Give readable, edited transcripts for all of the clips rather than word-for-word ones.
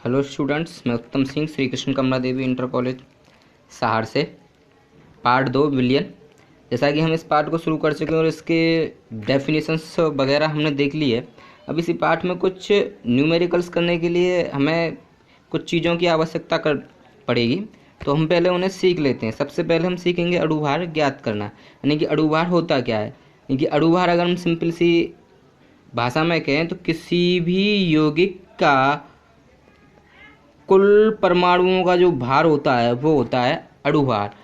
Hello students, मैं उत्तम सिंह, श्री कृष्ण कमला देवी inter college सहार से। पार्ट 2 विलियन। जैसा कि हम इस पार्ट को शुरू कर चुके हैं और इसके डेफिनेशंस वगैरह हमने देख ली है। अब इसी पार्ट में कुछ न्यूमेरिकल्स करने के लिए हमें कुछ चीज़ों की आवश्यकता कर पड़ेगी, तो हम पहले उन्हें सीख लेते हैं। सबसे पहले हम सीखेंगे अणुभार ज्ञात करना, यानी कि अणुभार होता क्या है। यानी कि अणुभार अगर हम सिंपल सी भाषा में कहें तो किसी भी यौगिक का कुल परमाणुओं का जो भार होता है वो होता है अणुभार।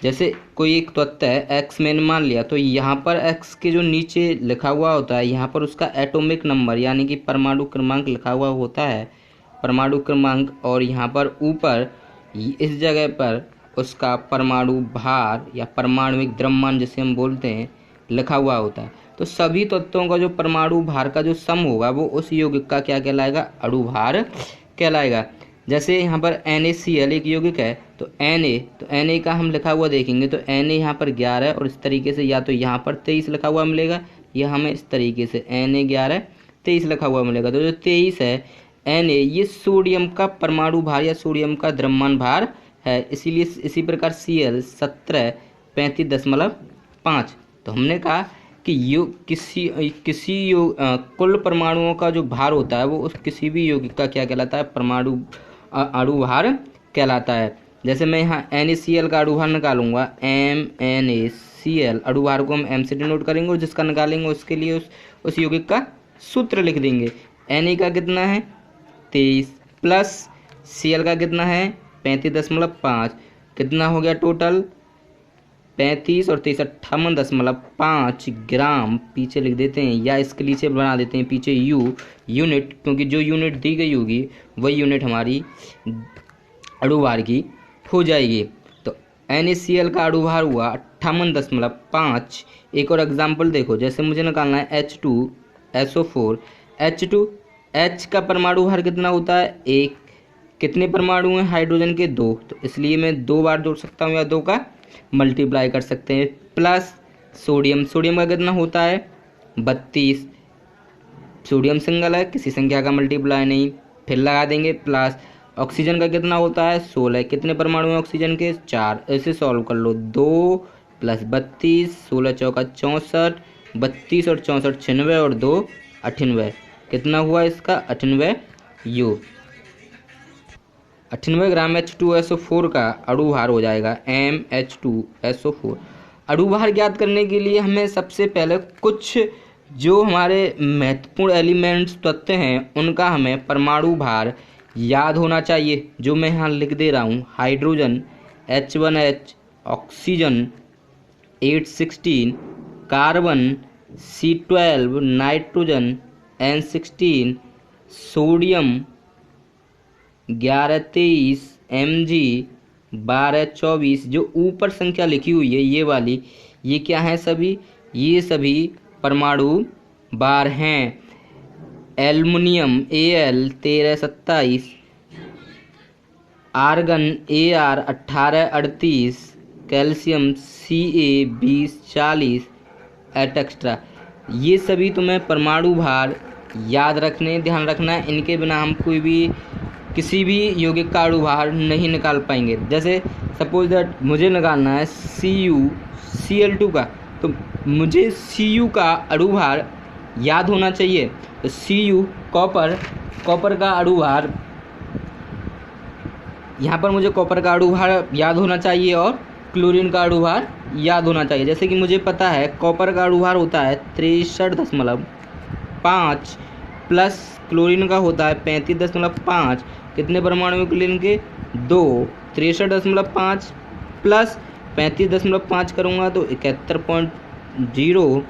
जैसे कोई एक तत्व है एक्स, मैंने मान लिया, तो यहाँ पर एक्स के जो नीचे लिखा हुआ होता है यहाँ पर उसका एटॉमिक नंबर यानी कि परमाणु क्रमांक लिखा हुआ होता है, परमाणु क्रमांक। और यहाँ पर ऊपर इस जगह पर उसका परमाणु भार या परमाणुिक द्रव्यमान जिसे हम बोलते हैं लिखा हुआ होता है। तो सभी तत्वों का जो परमाणु भार का जो सम होगा वो उस यौगिक का क्या कहलाएगा, अणुभार कहलाएगा। जैसे यहाँ पर NaCl एक यौगिक है, तो Na का हम लिखा हुआ देखेंगे तो Na यहाँ पर 11 और इस तरीके से, या तो यहाँ पर 23 लिखा हुआ मिलेगा या हमें इस तरीके से Na 11 23 लिखा हुआ मिलेगा। तो जो 23 है Na, ये सोडियम का परमाणु भार या सोडियम का द्रव्यमान भार है। इसीलिए इसी प्रकार Cl 17 35.5। तो हमने कहा कि कुल परमाणुओं का जो भार होता है वो उस किसी भी यौगिक का क्या कहलाता है, परमाणु अणुभार कहलाता है। जैसे मैं यहाँ NaCl का अणुभार निकालूंगा, MnACl, अणुभार को हम M से डिनोट करेंगे और जिसका निकालेंगे उसके लिए उस यौगिक का सूत्र लिख देंगे। Na का कितना है 23 प्लस Cl का कितना है 35.5, कितना हो गया टोटल 35 और 23 58.5 ग्राम। पीछे लिख देते हैं या इसके नीचे बना देते हैं पीछे यूनिट, क्योंकि जो यूनिट दी गई होगी वही यूनिट हमारी अणुभार की हो जाएगी। तो NaCl का अणुभार हुआ 58.5। एक और एग्जाम्पल देखो, जैसे मुझे निकालना है H2SO4। H का परमाणु भार कितना होता है 1। कितने परमाणु हैं हाइड्रोजन के 2, तो इसलिए मैं 2 बार जोड़ सकता हूँ या 2 का मल्टीप्लाई कर सकते हैं। प्लस सोडियम का कितना होता है 32, सोडियम सिंगल है, किसी संख्या का मल्टीप्लाई नहीं, फिर लगा देंगे। प्लस ऑक्सीजन का कितना होता है 16, कितने परमाणु हैं ऑक्सीजन के 4। ऐसे सॉल्व कर लो, 2 प्लस 32, 16 चौका 64, 32 और 64 96 और 2 98, कितना हुआ इसका 98 ग्राम H2SO4 का अणुभार हो जाएगा MH2SO4। अणुभार ज्ञात करने के लिए हमें सबसे पहले कुछ जो हमारे महत्वपूर्ण एलिमेंट्स तत्व हैं उनका हमें परमाणु भार याद होना चाहिए, जो मैं यहाँ लिख दे रहा हूँ। Hydrogen H1H, oxygen 816, carbon C12, nitrogen N16, sodium 1123, Mg 1224। जो ऊपर संख्या लिखी हुई है ये वाली, ये क्या है सभी, ये सभी परमाणु भार हैं। Aluminium Al 1327, argon Ar 1838, calcium Ca 2040 etcetera. ये सभी तुम्हें परमाणु भार याद रखने, ध्यान रखना है। इनके बिना हम कोई भी किसी भी यौगिक का अणुभार नहीं निकाल पाएंगे। जैसे सपोज दैट मुझे निकालना है CuCl2 का, तो मुझे Cu का अणुभार याद होना चाहिए। तो Cu कॉपर का अणुभार, यहाँ पर मुझे कॉपर का अणुभार याद होना चाहिए और क्लोरीन का अणुभार याद होना चाहिए। जैसे कि मुझे पता है कॉपर का अणुभार होता है 63.5 प्लस क्लोरीन का होता है 35.5। कितने परमाणु क्लोरीन के 2, 63.5 प्लस 35.5 करूँगा तो 71.0,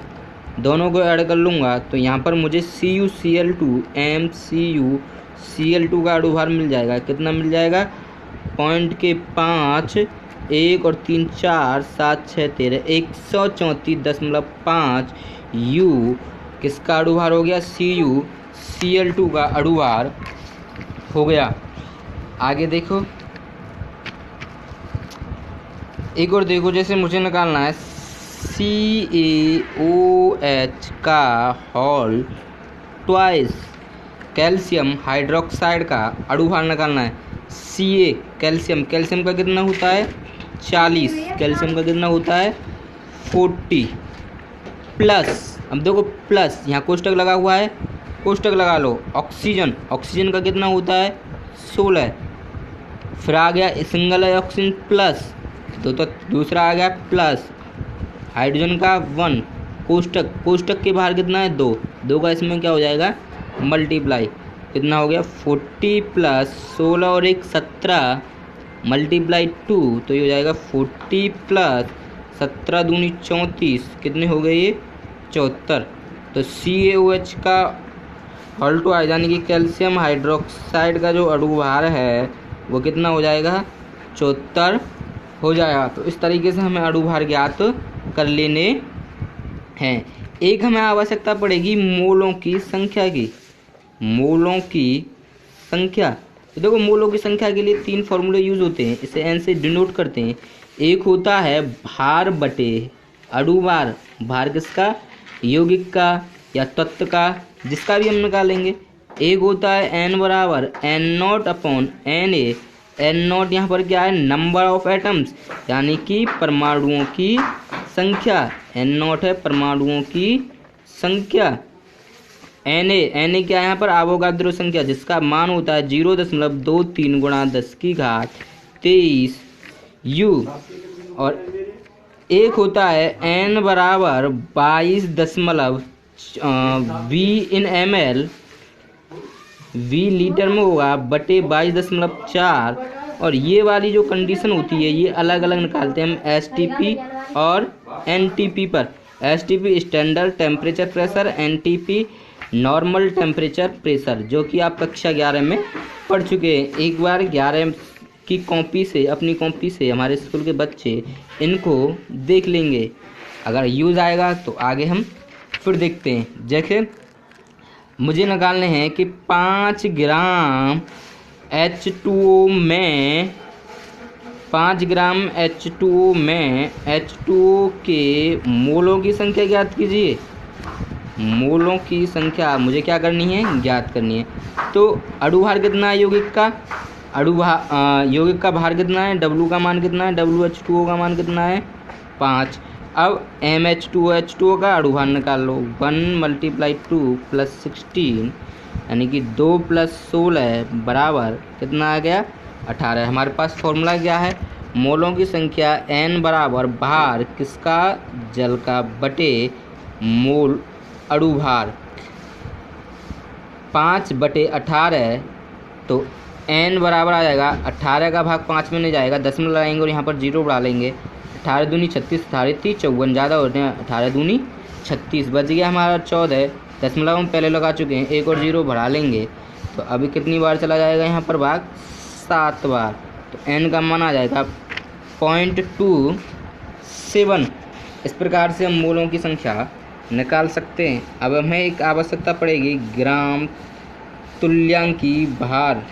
दोनों को ऐड कर लूँगा तो यहाँ पर मुझे CuCl2 MCuCl2 का अणुभार मिल जाएगा। कितना मिल जाएगा 0.5, 1 और 3 4 7 6 13, 134.5 U किसका अणुभार हो गया, CuCl2 का अणुभार हो गया। आगे देखो, एक और देखो, जैसे मुझे निकालना है CaOH का होल ट्वाइस कैल्शियम हाइड्रोक्साइड का अणुभार निकालना है Ca कैल्शियम का कितना होता है 40, कैल्शियम का कितना होता है 40 प्लस, अब देखो प्लस यहाँ कोष्टक लगा हुआ है, कोष्टक लगा लो, ऑक्सीजन का कितना होता है 16, फिर आ गया सिंगल है ऑक्सीजन प्लस तो दूसरा आ गया प्लस, हाइड्रोजन का 1, कोष्टक के बाहर कितना है 2 का इसमें क्या हो जाएगा मल्टीप्लाई, कितना हो गया 40 प्लस 16 और 1 17 मल्टीप्लाई 2 तो ये हो जाएगा 40 प्लस 17 दूनी 34, कितने हो गए ये 74। तो CaOH का ऑल्टो यानी कि कैल्शियम हाइड्रोक्साइड का जो अणुभार है वो कितना हो जाएगा 74 हो जाएगा। तो इस तरीके से हमें अणुभार ज्ञात कर लेने हैं। एक हमें आवश्यकता पड़ेगी मोलों की संख्या। तो देखो मोलों की संख्या के लिए 3 फॉर्मूले यूज होते हैं, इसे n से डिनोट करते हैं। एक होता है भार बटे अणुभार, भार किसका यौगिक का या तत्व का, जिसका भी हम निकालेंगे। एक होता है n बराबर n0 अपॉन Na, n0 यहाँ पर क्या है नंबर ऑफ एटम्स यानी कि परमाणुओं की संख्या, n0 है परमाणुओं की संख्या। Na क्या है यहाँ पर अवोगाद्रो संख्या, जिसका मान होता है 0.23 गुणा 10 की घात 23 U। और एक होता है n बराबर 22 V इन ml, V लीटर में होगा बटे 22.4। और ये वाली जो कंडीशन होती है ये अलग अलग निकालते हैं हम STP और NTP पर। STP standard temperature pressure, NTP normal temperature pressure, जो कि आप कक्षा 11 में पढ़ चुके हैं। एक बार 11 की कॉपी से, अपनी कॉपी से हमारे स्कूल के बच्चे इनको देख लेंगे, अगर यूज़ आएगा तो आगे हम फिर देखते हैं। जैसे मुझे निकालने हैं कि 5 ग्राम H2O में 5 ग्राम H2O में H2O के मोलों की संख्या ज्ञात कीजिए। मोलों की संख्या मुझे क्या करनी है ज्ञात करनी है। तो अणुभार कितना है यौगिक का, यौगिक का भार कितना है, W का मान कितना है, WH2O का मान कितना है 5। अब MH2O का अणुभार निकाल लो, 1 × 2 + 16 यानी कि 2 + 16 बराबर कितना आ गया 18। हमारे पास फॉर्मूला क्या है, मोलों की संख्या n बराबर भार किसका जल का बटे मोल अणुभार 5/18। तो n बराबर आ जाएगा 18 का भाग 5 में नहीं जाएगा, 10 में लगाएंगे और यहाँ पर 0 बढ़ा लेंगे। 18 दूनी 36, 18 54 ज़्यादा होते हैं, 18 दूनी 36 बच गया हमारा 14। 10 हम पहले लगा चुके हैं, 1 और 0 बढ़ा लेंगे तो अभी कितनी बार चला जाएगा यहाँ पर भाग 7 बार। तो n का मान आ जाएगा 0.27। इस प्रकार से हम मोलों की संख्या निकाल सकते हैं। अब हमें एक आवश्यकता पड़ेगी ग्राम तुल्यांकी भार,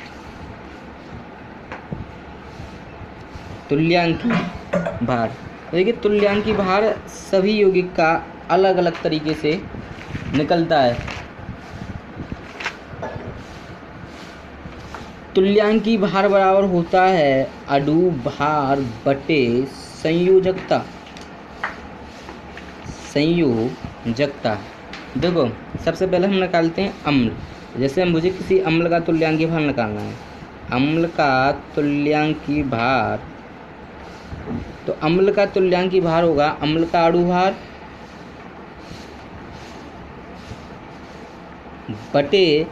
देखिए तुल्यांकी भार सभी यौगिक का अलग अलग तरीके से निकलता है। तुल्यांकी भार बराबर होता है अणुभार बटे संयोजकता। देखो सबसे पहले हम निकालते हैं अम्ल। जैसे मुझे किसी अम्ल का तुल्यांकी भार निकालना है, अम्ल का तुल्यांकी भार, तो अम्ल का तुल्यांकी भार होगा अम्ल का अणुभार बटे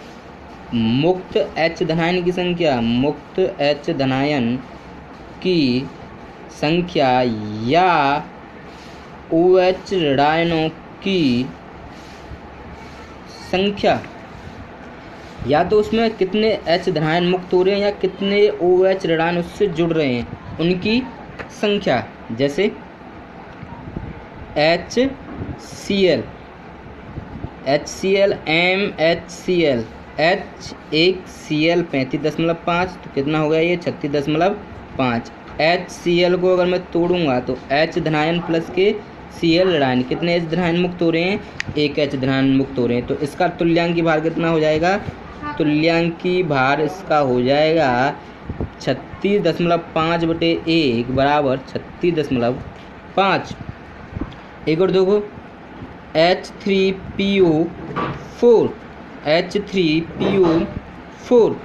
मुक्त H धनायन की संख्या, मुक्त H धनायन की संख्या या OH ऋणायनों की संख्या, या तो उसमें कितने H धनायन मुक्त हो रहे हैं या कितने OH ऋणायन उससे जुड़ रहे हैं उनकी संख्या। जैसे HCl, MHCl, H एक Cl 35.5 तो कितना हो गया ये 36.5। HCl को अगर मैं तोड़ूंगा तो H धनायन प्लस के Cl ऋणायन, कितने H धनायन मुक्त हो रहे हैं, एक H धनायन मुक्त हो रहे हैं। तो इसका तुल्यांकी भार कितना हो जाएगा तुल्यांकी भार इसका हो जाएगा 36.5/1 बराबर 36.5। एक और देखो H3PO4 H3PO4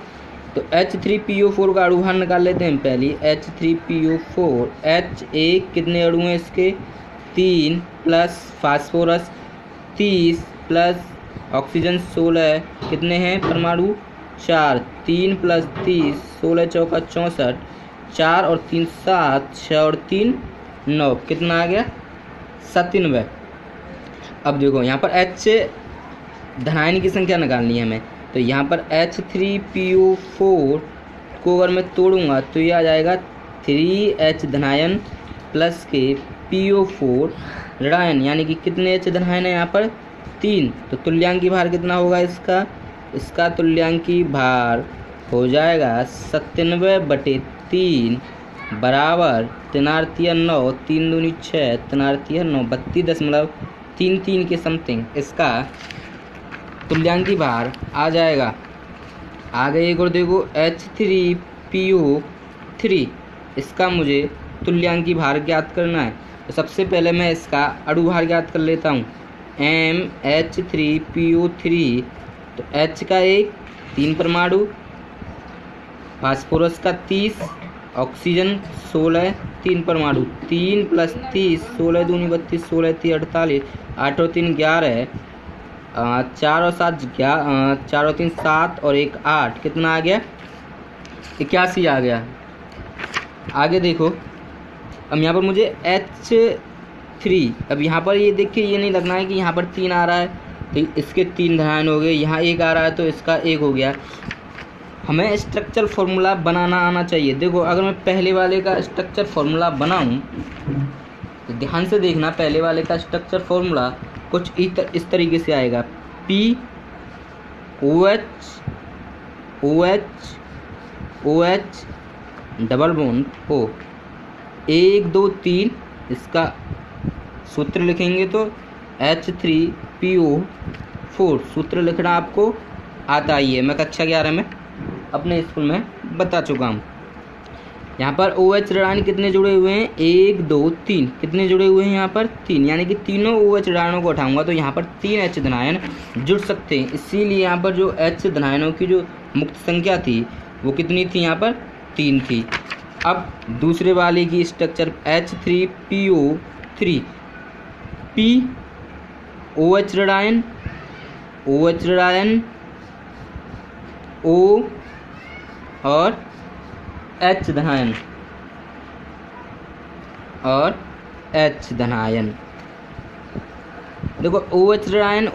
तो H3PO4 का अणुभार निकाल लेते हैं पहले। H3PO4 H एक कितने अणु हैं इसके 3 प्लस फास्फोरस 30 प्लस ऑक्सीजन 16 कितने हैं परमाणु 4 3 प्लस 30 16 चौका 64 4 और 3 7 6 और 3 9 कितना आ गया 97। अब देखो यहाँ पर H धनायन की संख्या निकालनी है हमें। तो यहाँ पर H3PO4 को अगर मैं तोड़ूंगा तो ये आ जाएगा 3H धनायन प्लस के PO4 ऋणायन, यानी कि कितने H धनायन है यहाँ पर 3। तो तुल्यांकी भार कितना होगा इसका तुल्यांकी भार हो जाएगा 97/3 बराबर 3×9 3 दूनी 6 3×9 32.33 के समथिंग इसका तुल्यांकी भार आ जाएगा। आगे एक और देखो H3PO3 इसका मुझे तुल्यांकी भार ज्ञात करना है। तो सबसे पहले मैं इसका अणु भार ज्ञात कर लेता हूँ MH3PO3। तो H का 3 परमाणु, फास्फोरस का 30, ऑक्सीजन 16 3 परमाणु 3 प्लस 30 16 दूनी 32 16 3 48 8 और 3 11 4 और 7 4 और 3 7 और 1 8 कितना आ गया 81 आ गया। आगे देखो अब यहाँ पर मुझे H3 अब यहाँ पर ये देखिए ये नहीं लगना है कि यहाँ पर 3 आ रहा है तो इसके 3 धनायन हो गए, यहाँ 1 आ रहा है तो इसका 1 हो गया। हमें स्ट्रक्चर फॉर्मूला बनाना आना चाहिए। देखो अगर मैं पहले वाले का स्ट्रक्चर फॉर्मूला बनाऊं तो ध्यान से देखना, पहले वाले का स्ट्रक्चर फॉर्मूला कुछ इस तरीके से आएगा POH OH OH double bond O 1 2 3 इसका सूत्र लिखेंगे तो H3PO4 सूत्र लिखना आपको आता ही है, मैं कक्षा 11 में अपने स्कूल में बता चुका हूँ। यहाँ पर OH ऋणायन कितने जुड़े हुए हैं 1 2 3 कितने जुड़े हुए हैं यहाँ पर 3, यानी कि तीनों OH ऋणायनों को उठाऊंगा तो यहाँ पर 3 H धनायन जुड़ सकते हैं। इसीलिए यहाँ पर जो H धनायनों की जो मुक्त संख्या थी वो कितनी थी यहाँ पर 3 थी। अब दूसरे वाले की structure H3PO3 P OH ऋणायन O और H धनायन देखो OH ऋणायन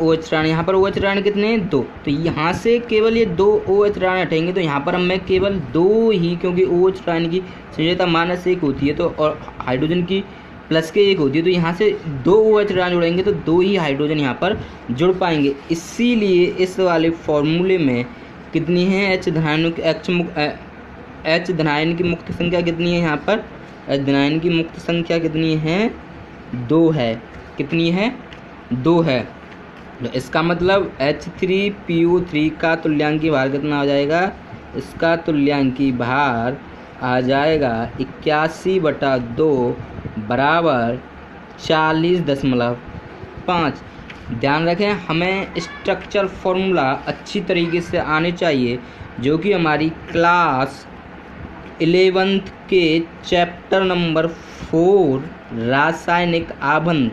यहाँ पर OH ऋणायन कितने हैं 2, तो यहाँ से केवल ये 2 OH ऋणायन हटेंगे तो यहाँ पर मैं केवल 2 ही, क्योंकि OH ऋणायन की संयोजकता -1 होती है तो और हाइड्रोजन की +1 होती है तो यहाँ से 2 OH ऋणायन जुड़ेंगे तो 2 ही हाइड्रोजन यहाँ पर जुड़ पाएंगे। इसीलिए इस वाले फॉर्मूले में कितनी है H धनायन की मुक्त संख्या कितनी है यहाँ पर H धनायन की मुक्त संख्या कितनी है 2 है। कितनी है 2 है। तो इसका मतलब H3PO3 का तुल्यांकी भार कितना आ जाएगा, इसका तुल्यांकी भार आ जाएगा 81/2 बराबर 40.5। ध्यान रखें हमें स्ट्रक्चर फॉर्मूला अच्छी तरीके से आने चाहिए, जो कि हमारी क्लास 11th के चैप्टर नंबर 4 रासायनिक आबंध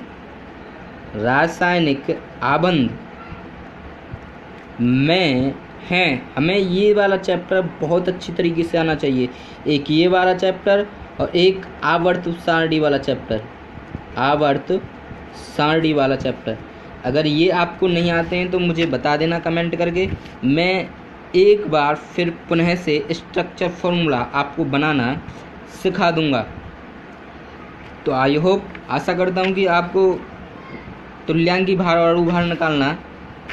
में हैं। हमें ये वाला चैप्टर बहुत अच्छी तरीके से आना चाहिए, एक ये वाला चैप्टर और एक आवर्त सारणी वाला चैप्टर। अगर ये आपको नहीं आते हैं तो मुझे बता देना कमेंट करके, मैं एक बार फिर पुनः से स्ट्रक्चर फॉर्मूला आपको बनाना सिखा दूंगा। तो आई होप आशा करता हूँ कि आपको तुल्यांकी भार और अणु भार निकालना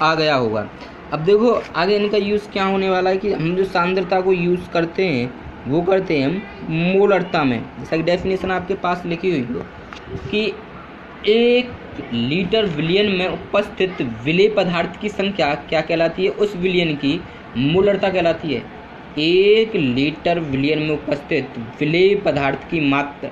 आ गया होगा। अब देखो आगे इनका यूज़ क्या होने वाला है कि हम जो सांद्रता को यूज़ करते हैं वो करते हैं हम मोलरता में। जैसा कि डेफिनेशन आपके पास लिखी हुई हो कि 1 लीटर विलयन में उपस्थित विलेय पदार्थ की संख्या क्या कहलाती है, उस विलयन की मोलरता कहलाती है। 1 लीटर विलयन में उपस्थित विलेय पदार्थ की मात्रा,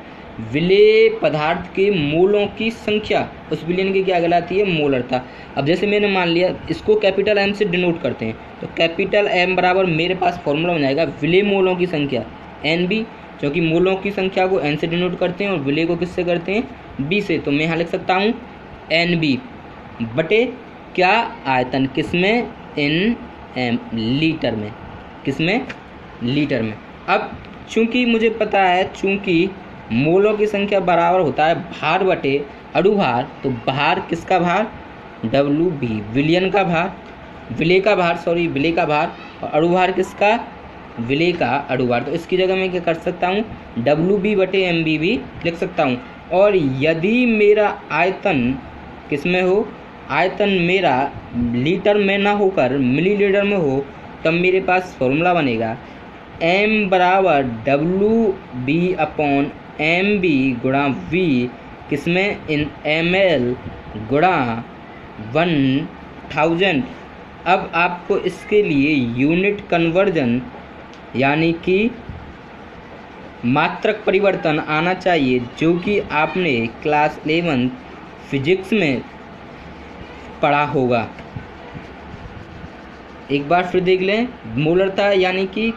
विलेय पदार्थ के मोलों की संख्या उस विलयन की क्या कहलाती है? मोलरता। अब जैसे मैंने मान लिया इसको कैपिटल एम से डिनोट करते हैं, तो कैपिटल एम बराबर मेरे पास फॉर्मूला बन जाएगा विलेय मोलों की संख्या एन बी, क्योंकि मोलों की संख्या को एन से डिनोट करते हैं और विलेय को किससे करते हैं? बी से। तो मैं यहाँ लिख सकता हूँ एन बी बटे क्या? आयतन। किसमें? इन एम, लीटर में। किसमें? लीटर में। अब चूंकि मुझे पता है, चूंकि मोलों की संख्या बराबर होता है भार बटे अणुभार, तो भार किसका भार? डब्ल्यू बी, विलयन का भार, विलेय का भार, सॉरी विलेय का भार, और अणुभार किसका? विलेय का अणुभार। तो इसकी जगह मैं क्या कर सकता हूँ? डब्ल्यू बी बटे एम बी भी लिख सकता हूँ। और यदि मेरा आयतन किसमें हो? आयतन मेरा लीटर में ना होकर मिलीलीटर में हो, तब मेरे पास फॉर्मूला बनेगा m बराबर W B upon M B गुणा वी, किसमें? इन एम एल गुणा 1000। अब आपको इसके लिए यूनिट कन्वर्जन यानी कि मात्रक परिवर्तन आना चाहिए, जो कि आपने क्लास 11 फिजिक्स में पढ़ा होगा। एक बार फिर देख लें। मोलरता यानी कि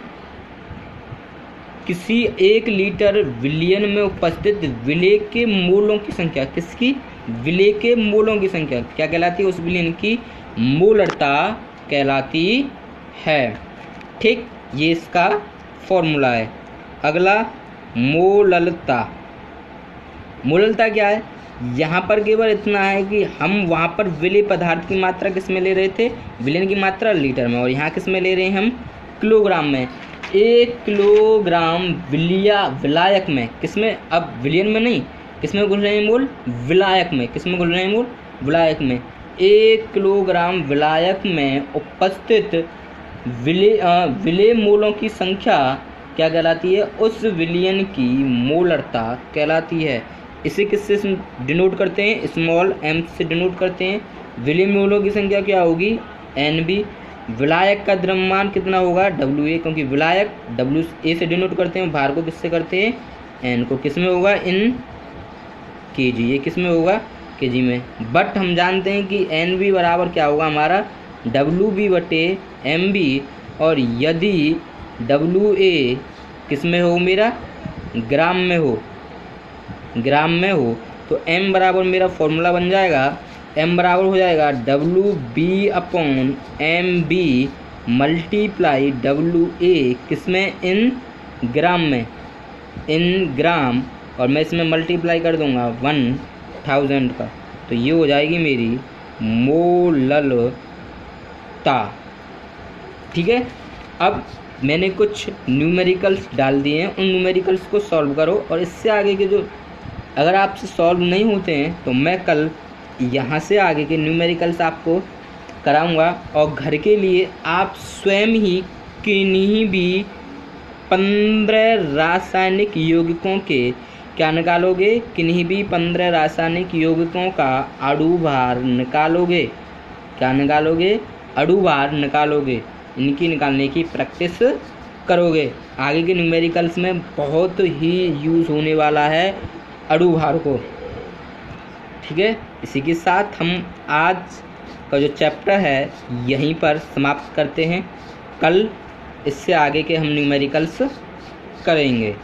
किसी 1 लीटर विलयन में उपस्थित विलेय के मोलों की संख्या। किसकी? विलेय के मोलों की संख्या क्या कहलाती है? उस विलयन की मोलरता कहलाती है। ठीक, ये इसका फॉर्मूला है। अगला मोललता। मोललता क्या है? यहाँ पर केवल इतना है कि हम वहाँ पर विलेय पदार्थ की मात्रा किस में ले रहे थे? विलयन की मात्रा लीटर में, और यहाँ किस में ले रहे हैं हम? किलोग्राम में। 1 किलोग्राम विलायक में, किसमें? अब विलयन में नहीं, किसमें घुल रहे हैं मोल? विलायक में। किसमें घुल रहे हैं मोल? विलायक में। 1 किलोग्राम विलायक में उपस्थित विलेय मोलों की संख्या क्या कहलाती है? उस विलयन की मोलरता कहलाती है। इसे किससे डिनोट करते हैं? स्मॉल m से डिनोट करते हैं। विलेय मोलों की संख्या क्या होगी? N B. विलायक का द्रव्यमान कितना होगा? डब्ल्यू ए, क्योंकि विलायक डब्ल्यू ए से डिनोट करते हैं, भार को किससे करते हैं? एन को। किसमें होगा? इन के जी। ये किसमें होगा? के जी में। बट हम जानते हैं कि एन बी बराबर क्या होगा हमारा? डब्ल्यू बी बटे एम बी, और यदि डब्ल्यू ए किसमें हो? मेरा ग्राम में हो, ग्राम में हो, तो m बराबर मेरा फॉर्मूला बन जाएगा, m बराबर हो जाएगा W B upon M B multiply W A, किसमें? इन ग्राम में, इन ग्राम, और मैं इसमें मल्टीप्लाई कर दूंगा 1000 का, तो ये हो जाएगी मेरी मोललता। ठीक है। अब मैंने कुछ न्यूमेरिकल्स डाल दिए हैं, उन न्यूमेरिकल्स को सॉल्व करो, और इससे आगे के जो अगर आपसे सॉल्व नहीं होते हैं तो मैं कल यहाँ से आगे के न्यूमेरिकल्स आपको कराऊंगा, और घर के लिए आप स्वयं ही किन्हीं भी 15 रासायनिक यौगिकों के क्या निकालोगे? किन्हीं भी 15 रासायनिक यौगिकों का अणुभार निकालोगे। क्या निकालोगे? अणुभार निकालोगे। इनकी निकालने की प्रैक्टिस करोगे। आगे के न्यूमेरिकल्स में बहुत ही यूज़ होने वाला है अणुभार को। ठीक है। इसी के साथ हम आज का जो चैप्टर है यहीं पर समाप्त करते हैं। कल इससे आगे के हम न्यूमेरिकल्स करेंगे।